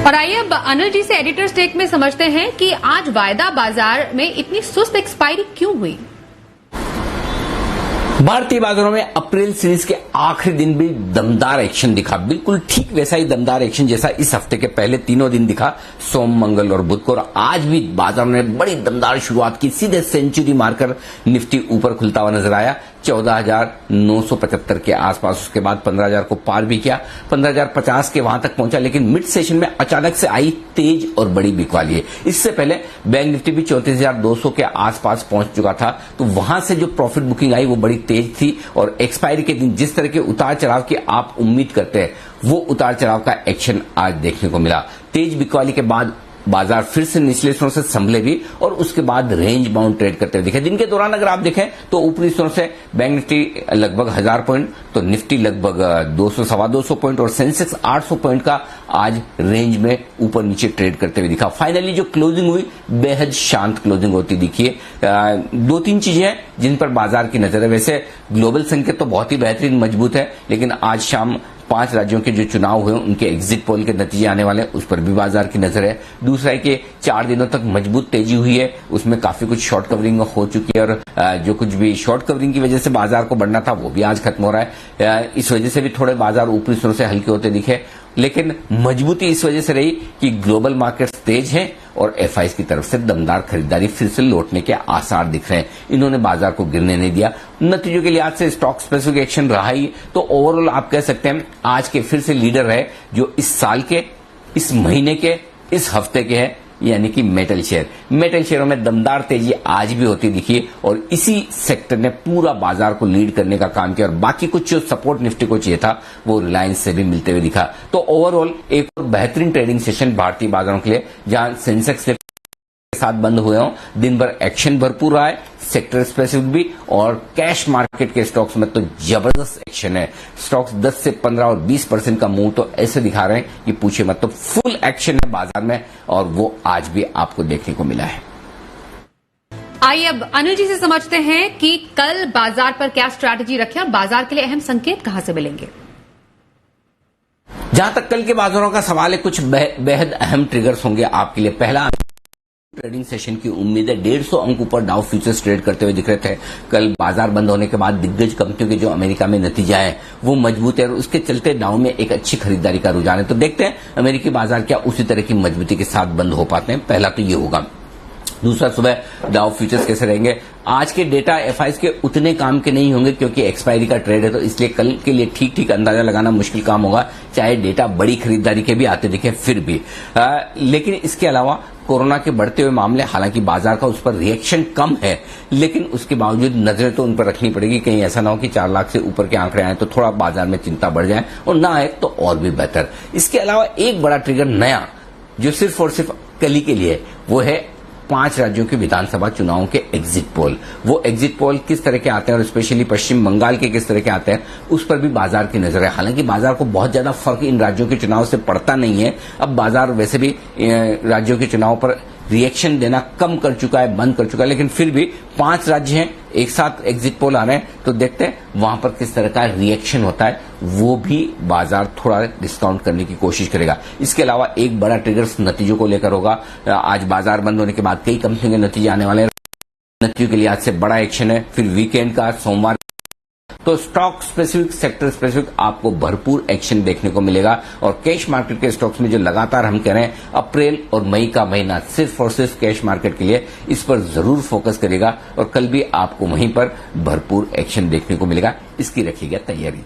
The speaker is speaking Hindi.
और आइए अब अनिल जी से एडिटर स्टेक में समझते हैं कि आज वायदा बाजार में इतनी सुस्त एक्सपायरी क्यों हुई। भारतीय बाजारों में अप्रैल सीरीज के आखिरी दिन भी दमदार एक्शन दिखा, बिल्कुल ठीक वैसा ही दमदार एक्शन जैसा इस हफ्ते के पहले तीनों दिन दिखा, सोम, मंगल और बुध को। और आज भी बाजार ने बड़ी दमदार शुरुआत की, सीधे सेंचुरी मारकर निफ्टी ऊपर खुलता हुआ नजर आया 14,975 के आसपास। उसके बाद 15,000 को पार भी किया, 15,050 के वहां तक पहुंचा, लेकिन मिड सेशन में अचानक से आई तेज और बड़ी बिकवाली। इससे पहले बैंक निफ्टी भी 34,200 के आसपास पहुंच चुका था, तो वहां से जो प्रॉफिट बुकिंग आई वो बड़ी तेज थी। और एक्सपायरी के दिन जिस तरह के उतार चढ़ाव की आप उम्मीद करते हैं, वो उतार चढ़ाव का एक्शन आज देखने को मिला। तेज बिकवाली के बाद बाजार फिर से निचले स्तरों से संभले भी और उसके बाद रेंज बाउंड ट्रेड करते हुए दिखे। दिन के दौरान अगर आप देखें तो ऊपरी स्तरों से बैंक निफ्टी लगभग 1000 पॉइंट, तो निफ्टी लगभग 200 सवा 200 पॉइंट और सेंसेक्स 800 पॉइंट का आज रेंज में ऊपर नीचे ट्रेड करते हुए दिखा। फाइनली जो क्लोजिंग हुई बेहद शांत क्लोजिंग होती दिखी है। दो तीन चीजें हैं जिन पर बाजार की नजर है। वैसे ग्लोबल संकेत तो बहुत ही बेहतरीन मजबूत है, लेकिन आज शाम 5 राज्यों के जो चुनाव हुए उनके एग्जिट पोल के नतीजे आने वाले हैं, उस पर भी बाजार की नजर है। दूसरा है कि 4 दिनों तक मजबूत तेजी हुई है, उसमें काफी कुछ शॉर्ट कवरिंग हो चुकी है और जो कुछ भी शॉर्ट कवरिंग की वजह से बाजार को बढ़ना था वो भी आज खत्म हो रहा है। इस वजह से भी थोड़े बाजार ऊपरी स्तरों से हल्के होते दिखे, लेकिन मजबूती इस वजह से रही कि ग्लोबल मार्केट्स तेज हैं और एफआईज की तरफ से दमदार खरीदारी फिर से लौटने के आसार दिख रहे हैं। इन्होंने बाजार को गिरने नहीं दिया। नतीजों के लिहाज से स्टॉक स्पेसिफिक एक्शन रहा ही, तो ओवरऑल आप कह सकते हैं आज के फिर से लीडर है जो इस साल के, इस महीने के, इस हफ्ते के हैं, यानी कि मेटल शेयर। मेटल शेयरों में दमदार तेजी आज भी होती दिखी और इसी सेक्टर ने पूरा बाजार को लीड करने का काम किया और बाकी कुछ जो सपोर्ट निफ्टी को चाहिए था वो रिलायंस से भी मिलते हुए दिखा। तो ओवरऑल एक और बेहतरीन ट्रेडिंग सेशन भारतीय बाजारों के लिए, जहां सेंसेक्स के साथ बंद हुए हों, दिन भर एक्शन भरपूर रहा है, सेक्टर स्पेसिफिक भी, और कैश मार्केट के स्टॉक्स में तो जबरदस्त एक्शन है। स्टॉक्स 10 से 15 और 20% का मूव तो ऐसे दिखा रहे हैं कि पूछे मत। तो फुल एक्शन है बाजार में और वो आज भी आपको देखने को मिला है। आइए अब अनिल जी से समझते हैं कि कल बाजार पर क्या स्ट्रैटेजी रखें और बाजार के लिए अहम संकेत कहां से मिलेंगे। जहां तक कल के बाजारों का सवाल है, कुछ बेहद अहम ट्रिगर्स होंगे आपके लिए। पहला, ट्रेडिंग सेशन की उम्मीद है। 150 अंक ऊपर डाउ फ्यूचर्स ट्रेड करते हुए दिख रहे थे। कल बाजार बंद होने के बाद दिग्गज कंपनियों के जो अमेरिका में नतीजा है वो मजबूत है और उसके चलते डाउ में एक अच्छी खरीदारी का रुझान है। तो देखते हैं अमेरिकी बाजार क्या उसी तरह की मजबूती के साथ बंद हो पाते हैं। पहला तो ये होगा। दूसरा, सुबह डाउ फ्यूचर्स कैसे रहेंगे। आज के डेटा एफआईज के उतने काम के नहीं होंगे क्योंकि एक्सपायरी का ट्रेड है, तो इसलिए कल के लिए ठीक ठीक अंदाजा लगाना मुश्किल काम होगा, चाहे डेटा बड़ी खरीदारी के भी आते दिखे फिर भी। लेकिन इसके अलावा कोरोना के बढ़ते हुए मामले, हालांकि बाजार का उस पर रिएक्शन कम है, लेकिन उसके बावजूद नजरें तो उन पर रखनी पड़ेगी। कहीं ऐसा ना हो कि 4 लाख से ऊपर के आंकड़े आए तो थोड़ा बाजार में चिंता बढ़ जाए, और ना आए तो और भी बेहतर। इसके अलावा एक बड़ा ट्रिगर नया जो सिर्फ और सिर्फ कल ही के लिए, वो है 5 राज्यों के विधानसभा चुनावों के एग्जिट पोल। वो एग्जिट पोल किस तरह के आते हैं और स्पेशली पश्चिम बंगाल के किस तरह के आते हैं, उस पर भी बाजार की नजर है। हालांकि बाजार को बहुत ज्यादा फर्क इन राज्यों के चुनाव से पड़ता नहीं है। अब बाजार वैसे भी राज्यों के चुनाव पर रिएक्शन देना कम कर चुका है, बंद कर चुका है, लेकिन फिर भी 5 राज्य हैं, एक साथ एग्जिट पोल आ रहे हैं, तो देखते हैं वहां पर किस तरह का रिएक्शन होता है। वो भी बाजार थोड़ा डिस्काउंट करने की कोशिश करेगा। इसके अलावा एक बड़ा ट्रिगर नतीजों को लेकर होगा। आज बाजार बंद होने के बाद कई कंपनियों के नतीजे आने वाले हैं। नतीजों के लिहाज से बड़ा एक्शन है। फिर वीकेंड का सोमवार, तो स्टॉक स्पेसिफिक, सेक्टर स्पेसिफिक आपको भरपूर एक्शन देखने को मिलेगा। और कैश मार्केट के स्टॉक्स में जो लगातार हम कह रहे हैं अप्रैल और मई का महीना सिर्फ और सिर्फ कैश मार्केट के लिए, इस पर जरूर फोकस करेगा और कल भी आपको वहीं पर भरपूर एक्शन देखने को मिलेगा। इसकी रखिएगा तैयारी।